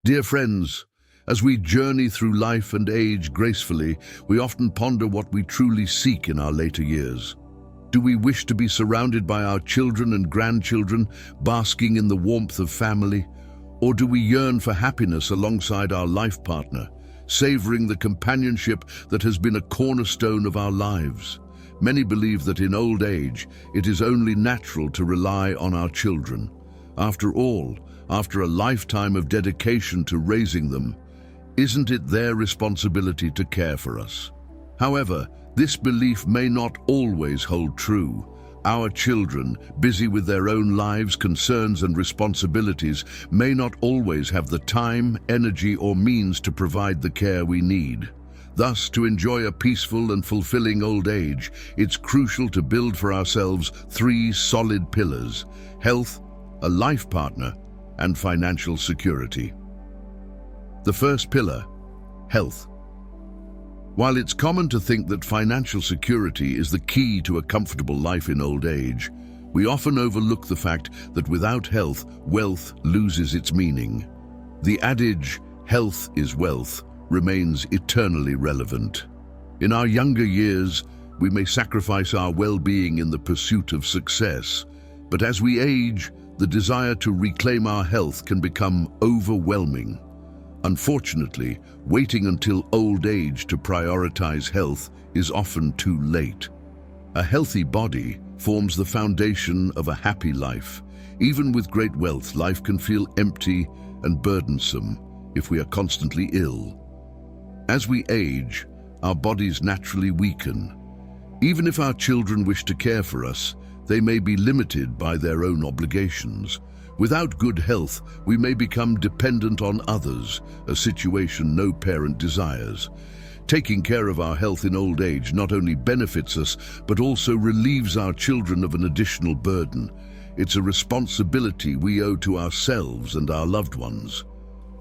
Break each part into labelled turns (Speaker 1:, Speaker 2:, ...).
Speaker 1: Dear friends, as we journey through life and age gracefully, we often ponder what we truly seek in our later years. Do we wish to be surrounded by our children and grandchildren, basking in the warmth of family? Or do we yearn for happiness alongside our life partner, savoring the companionship that has been a cornerstone of our lives? Many believe that in old age, it is only natural to rely on our children. After all, after a lifetime of dedication to raising them, isn't it their responsibility to care for us? However, this belief may not always hold true. Our children, busy with their own lives, concerns and responsibilities, may not always have the time, energy or means to provide the care we need. Thus, to enjoy a peaceful and fulfilling old age, it's crucial to build for ourselves three solid pillars: health, a life partner, and financial security. The first pillar, health. While it's common to think that financial security is the key to a comfortable life in old age, we often overlook the fact that without health, wealth loses its meaning. The adage, "health is wealth," remains eternally relevant. In our younger years, we may sacrifice our well-being in the pursuit of success, but as we age, the desire to reclaim our health can become overwhelming. Unfortunately, waiting until old age to prioritize health is often too late. A healthy body forms the foundation of a happy life. Even with great wealth, life can feel empty and burdensome if we are constantly ill. As we age, our bodies naturally weaken. Even if our children wish to care for us, they may be limited by their own obligations. Without good health, we may become dependent on others, a situation no parent desires. Taking care of our health in old age not only benefits us, but also relieves our children of an additional burden. It's a responsibility we owe to ourselves and our loved ones.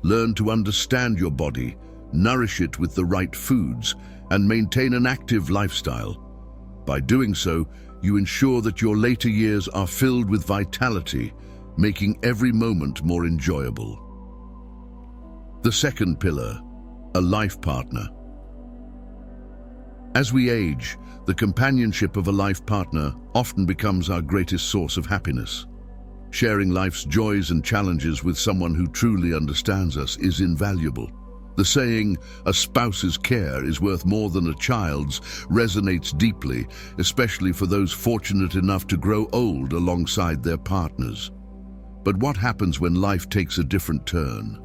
Speaker 1: Learn to understand your body, nourish it with the right foods, and maintain an active lifestyle. By doing so, you ensure that your later years are filled with vitality, making every moment more enjoyable. The second pillar, a life partner. As we age, the companionship of a life partner often becomes our greatest source of happiness. Sharing life's joys and challenges with someone who truly understands us is invaluable. The saying, "a spouse's care is worth more than a child's," resonates deeply, especially for those fortunate enough to grow old alongside their partners. But what happens when life takes a different turn?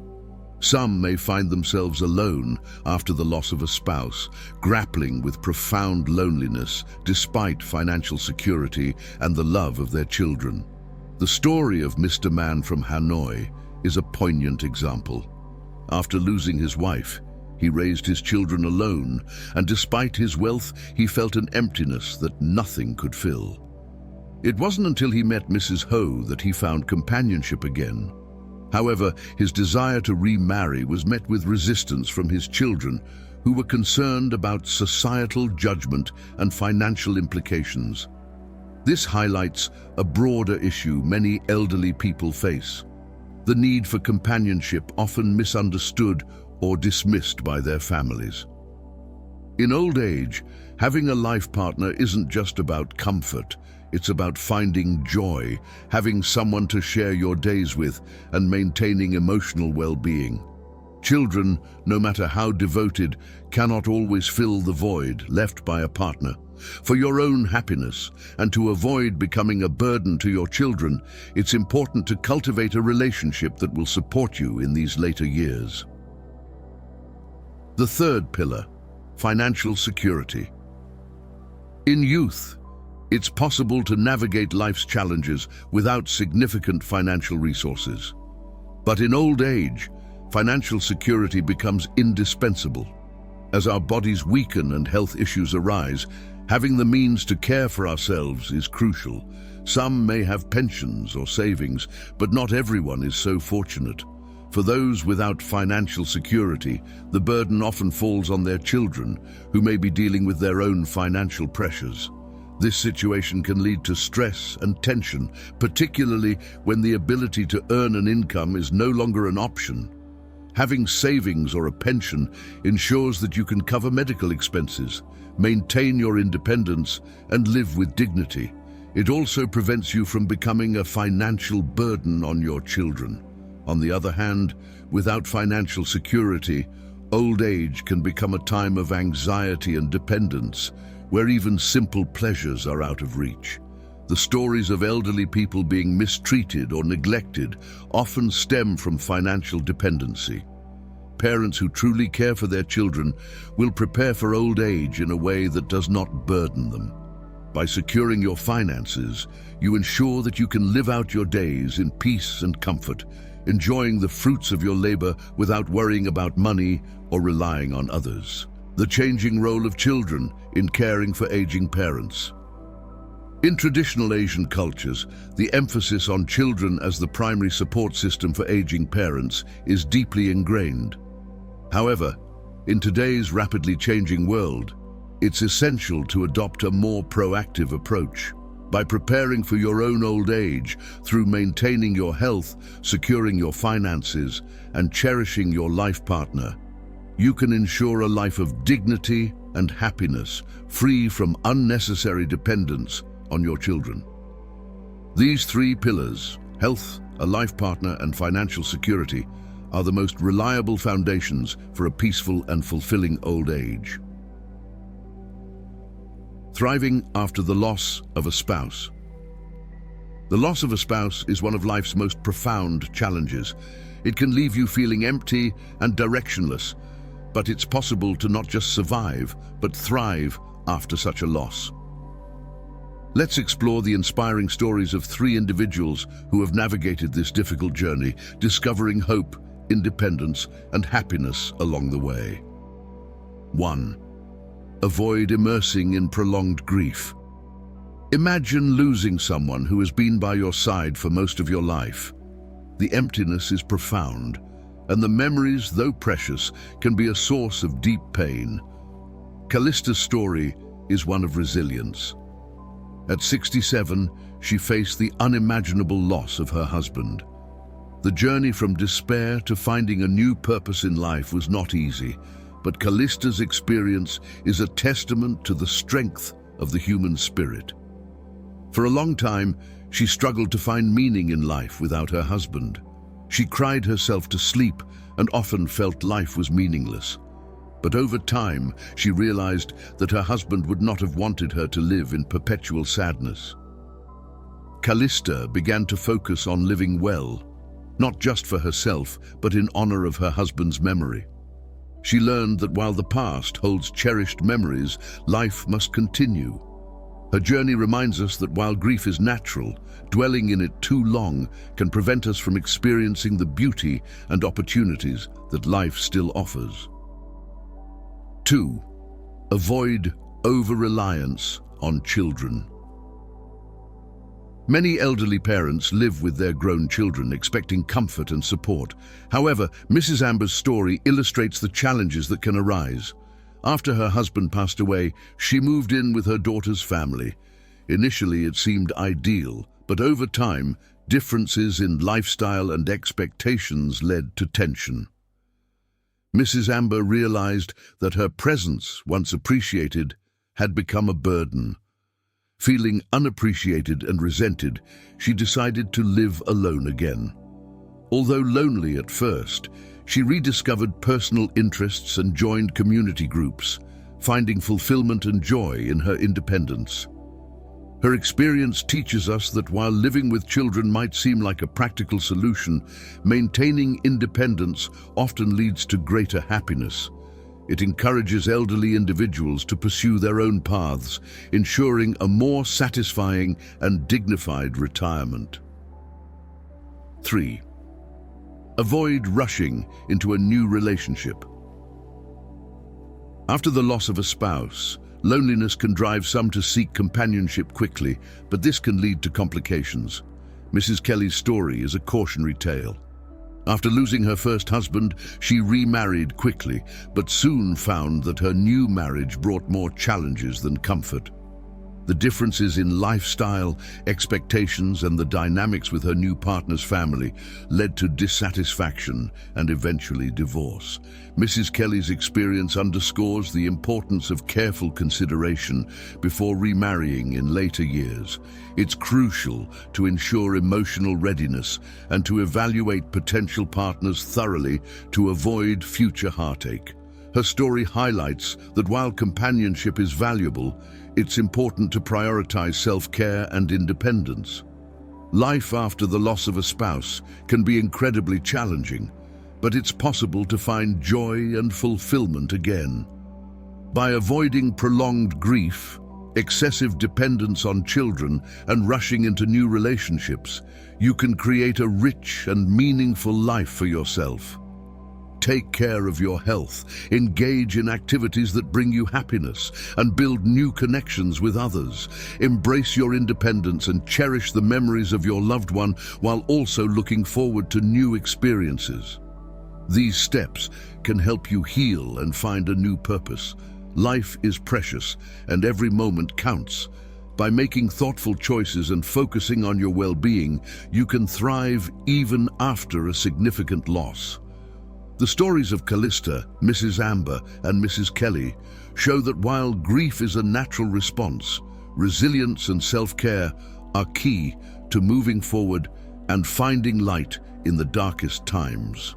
Speaker 1: Some may find themselves alone after the loss of a spouse, grappling with profound loneliness despite financial security and the love of their children. The story of Mr. Man from Hanoi is a poignant example. After losing his wife, he raised his children alone, and despite his wealth, he felt an emptiness that nothing could fill. It wasn't until he met Mrs. Ho that he found companionship again. However, his desire to remarry was met with resistance from his children, who were concerned about societal judgment and financial implications. This highlights a broader issue many elderly people face: the need for companionship, often misunderstood or dismissed by their families. In old age, having a life partner isn't just about comfort. It's about finding joy, having someone to share your days with, and maintaining emotional well-being. Children, no matter how devoted, cannot always fill the void left by a partner. For your own happiness, and to avoid becoming a burden to your children, it's important to cultivate a relationship that will support you in these later years. The third pillar, financial security. In youth, it's possible to navigate life's challenges without significant financial resources. But in old age, financial security becomes indispensable. As our bodies weaken and health issues arise, having the means to care for ourselves is crucial. Some may have pensions or savings, but not everyone is so fortunate. For those without financial security, the burden often falls on their children, who may be dealing with their own financial pressures. This situation can lead to stress and tension, particularly when the ability to earn an income is no longer an option. Having savings or a pension ensures that you can cover medical expenses, maintain your independence, and live with dignity. It also prevents you from becoming a financial burden on your children. On the other hand, without financial security, old age can become a time of anxiety and dependence, where even simple pleasures are out of reach. The stories of elderly people being mistreated or neglected often stem from financial dependency. Parents who truly care for their children will prepare for old age in a way that does not burden them. By securing your finances, you ensure that you can live out your days in peace and comfort, enjoying the fruits of your labor without worrying about money or relying on others. The changing role of children in caring for aging parents. In traditional Asian cultures, the emphasis on children as the primary support system for aging parents is deeply ingrained. However, in today's rapidly changing world, it's essential to adopt a more proactive approach. By preparing for your own old age through maintaining your health, securing your finances, and cherishing your life partner, you can ensure a life of dignity and happiness, free from unnecessary dependence on your children. These three pillars, health, a life partner, and financial security, are the most reliable foundations for a peaceful and fulfilling old age. Thriving after the loss of a spouse. The loss of a spouse is one of life's most profound challenges. It can leave you feeling empty and directionless, but it's possible to not just survive, but thrive after such a loss. Let's explore the inspiring stories of three individuals who have navigated this difficult journey, discovering hope, independence, and happiness along the way. 1. Avoid immersing in prolonged grief. Imagine losing someone who has been by your side for most of your life. The emptiness is profound, and the memories, though precious, can be a source of deep pain. Callista's story is one of resilience. At 67, she faced the unimaginable loss of her husband. The journey from despair to finding a new purpose in life was not easy, but Callista's experience is a testament to the strength of the human spirit. For a long time, she struggled to find meaning in life without her husband. She cried herself to sleep and often felt life was meaningless. But over time, she realized that her husband would not have wanted her to live in perpetual sadness. Callista began to focus on living well, not just for herself, but in honor of her husband's memory. She learned that while the past holds cherished memories, life must continue. Her journey reminds us that while grief is natural, dwelling in it too long can prevent us from experiencing the beauty and opportunities that life still offers. 2. Avoid over-reliance on children. Many elderly parents live with their grown children, expecting comfort and support. However, Mrs. Amber's story illustrates the challenges that can arise. After her husband passed away, she moved in with her daughter's family. Initially, it seemed ideal, but over time, differences in lifestyle and expectations led to tension. Mrs. Amber realized that her presence, once appreciated, had become a burden. Feeling unappreciated and resented, she decided to live alone again. Although lonely at first, she rediscovered personal interests and joined community groups, finding fulfillment and joy in her independence. Her experience teaches us that while living with children might seem like a practical solution, maintaining independence often leads to greater happiness. It encourages elderly individuals to pursue their own paths, ensuring a more satisfying and dignified retirement. 3. Avoid rushing into a new relationship. After the loss of a spouse, loneliness can drive some to seek companionship quickly, but this can lead to complications. Mrs. Kelly's story is a cautionary tale. After losing her first husband, she remarried quickly, but soon found that her new marriage brought more challenges than comfort. The differences in lifestyle, expectations, and the dynamics with her new partner's family led to dissatisfaction and eventually divorce. Mrs. Kelly's experience underscores the importance of careful consideration before remarrying in later years. It's crucial to ensure emotional readiness and to evaluate potential partners thoroughly to avoid future heartache. Her story highlights that while companionship is valuable, it's important to prioritize self-care and independence. Life after the loss of a spouse can be incredibly challenging, but it's possible to find joy and fulfillment again. By avoiding prolonged grief, excessive dependence on children, and rushing into new relationships, you can create a rich and meaningful life for yourself. Take care of your health, engage in activities that bring you happiness, and build new connections with others. Embrace your independence and cherish the memories of your loved one while also looking forward to new experiences. These steps can help you heal and find a new purpose. Life is precious, and every moment counts. By making thoughtful choices and focusing on your well-being, you can thrive even after a significant loss. The stories of Callista, Mrs. Amber, and Mrs. Kelly show that while grief is a natural response, resilience and self-care are key to moving forward and finding light in the darkest times.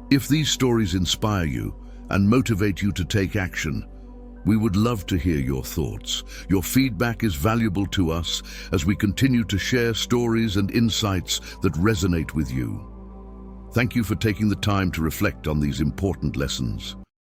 Speaker 1: If these stories inspire you and motivate you to take action, we would love to hear your thoughts. Your feedback is valuable to us as we continue to share stories and insights that resonate with you. Thank you for taking the time to reflect on these important lessons.